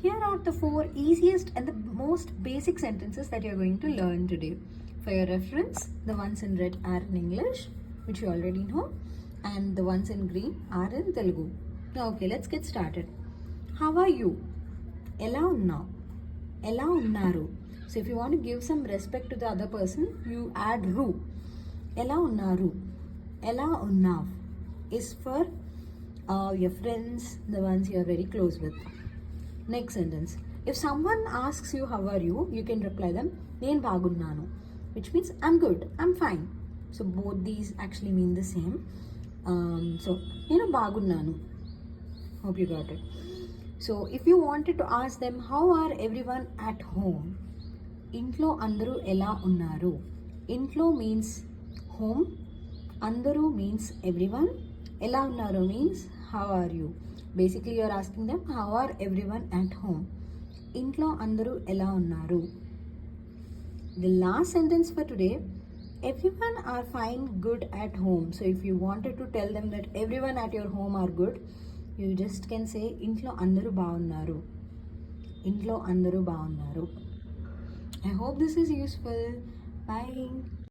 Here are the 4 easiest and the most basic sentences that you're going to learn today. For your reference, the ones in red are in English, which you already know, and the ones in green are in Telugu. Okay, let's get started. How are you? Ela unnav? Ela unnaru? So if you want to give some respect to the other person, you add ru. Ela unnaru? Ela unnav is for your friends, the ones you are very close with. Next sentence. If someone asks you how are you can reply them, నేను బాగున్నాను, which means I'm good, I'm fine. So both these actually mean the same. So నేను బాగున్నాను. Hope you got it. So if you wanted to ask them how are everyone at home, ఇంట్లో అందరూ ఎలా ఉన్నారు. ఇంట్లో means home, అందరూ means everyone, ఎలా ఉన్నారు means how are you. Basically you are asking them how are everyone at home. ఇంట్లో అందరూ ఎలా ఉన్నారు. The last sentence for today, everyone are fine, good at home. So if you wanted to tell them that everyone at your home are good, you just can say ఇంట్లో అందరూ బాగున్నారు. ఇంట్లో అందరూ బాగున్నారు. I hope this is useful. Bye.